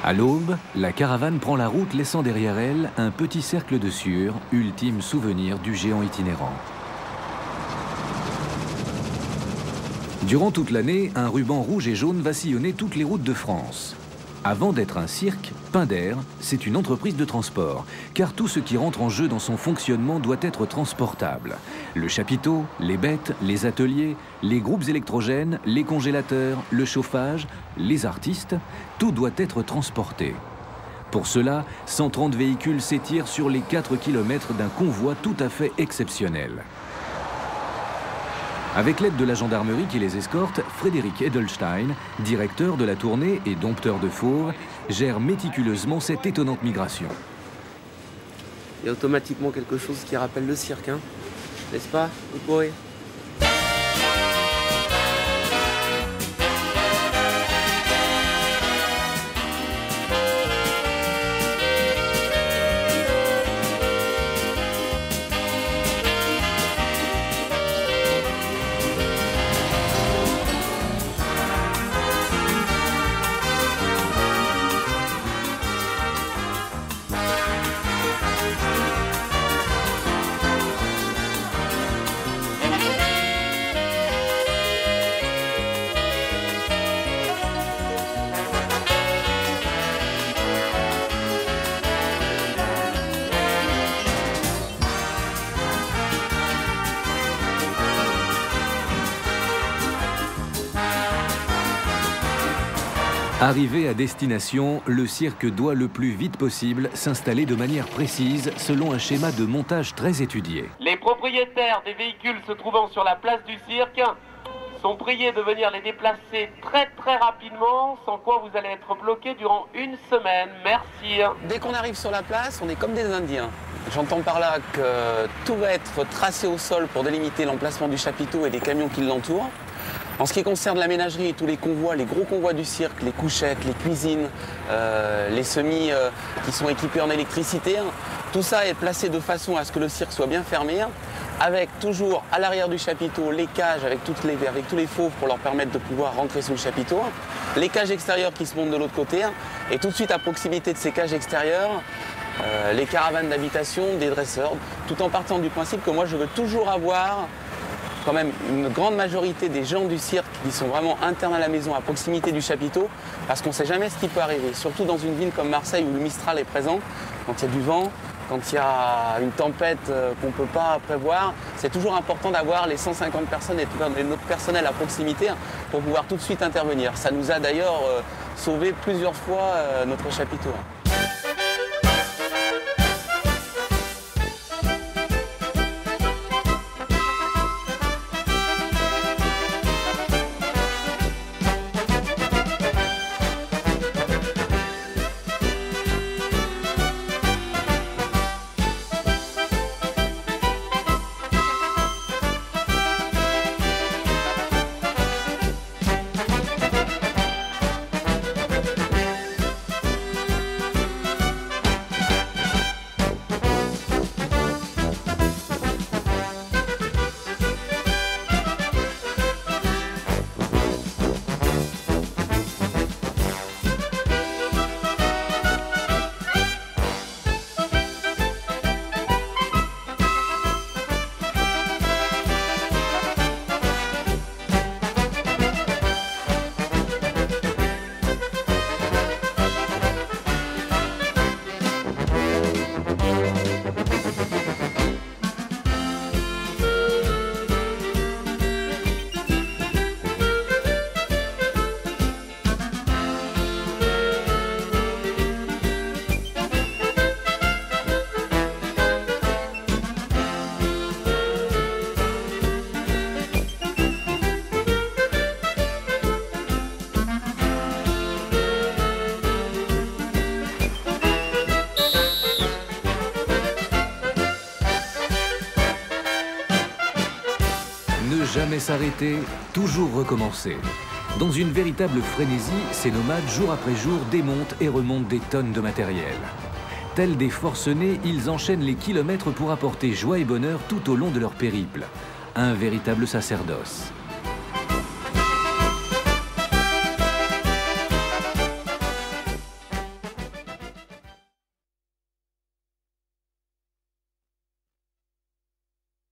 À l'aube, la caravane prend la route laissant derrière elle un petit cercle de sueur, ultime souvenir du géant itinérant. Durant toute l'année, un ruban rouge et jaune va sillonner toutes les routes de France. Avant d'être un cirque, Pinder, c'est une entreprise de transport, car tout ce qui rentre en jeu dans son fonctionnement doit être transportable. Le chapiteau, les bêtes, les ateliers, les groupes électrogènes, les congélateurs, le chauffage, les artistes, tout doit être transporté. Pour cela, 130 véhicules s'étirent sur les 4 km d'un convoi tout à fait exceptionnel. Avec l'aide de la gendarmerie qui les escorte, Frédéric Edelstein, directeur de la tournée et dompteur de fauves, gère méticuleusement cette étonnante migration. Il y a automatiquement quelque chose qui rappelle le cirque, hein, n'est-ce pas, vous pourrez. Arrivé à destination, le cirque doit le plus vite possible s'installer de manière précise selon un schéma de montage très étudié. Les propriétaires des véhicules se trouvant sur la place du cirque sont priés de venir les déplacer très rapidement, sans quoi vous allez être bloqués durant une semaine. Merci. Dès qu'on arrive sur la place, on est comme des Indiens. J'entends par là que tout va être tracé au sol pour délimiter l'emplacement du chapiteau et des camions qui l'entourent. En ce qui concerne la ménagerie et tous les convois, les gros convois du cirque, les couchettes, les cuisines, les semis qui sont équipés en électricité, tout ça est placé de façon à ce que le cirque soit bien fermé, avec toujours à l'arrière du chapiteau les cages avec tous les fauves pour leur permettre de pouvoir rentrer sous le chapiteau, les cages extérieures qui se montent de l'autre côté, et tout de suite à proximité de ces cages extérieures, les caravanes d'habitation, des dresseurs, tout en partant du principe que moi je veux toujours avoir quand même une grande majorité des gens du cirque qui sont vraiment internes à la maison, à proximité du chapiteau, parce qu'on ne sait jamais ce qui peut arriver, surtout dans une ville comme Marseille où le Mistral est présent, quand il y a du vent, quand il y a une tempête qu'on ne peut pas prévoir, c'est toujours important d'avoir les 150 personnes et notre personnel à proximité pour pouvoir tout de suite intervenir. Ça nous a d'ailleurs sauvé plusieurs fois notre chapiteau. Ne jamais s'arrêter, toujours recommencer. Dans une véritable frénésie, ces nomades, jour après jour, démontent et remontent des tonnes de matériel. Tels des forcenés, ils enchaînent les kilomètres pour apporter joie et bonheur tout au long de leur périple. Un véritable sacerdoce.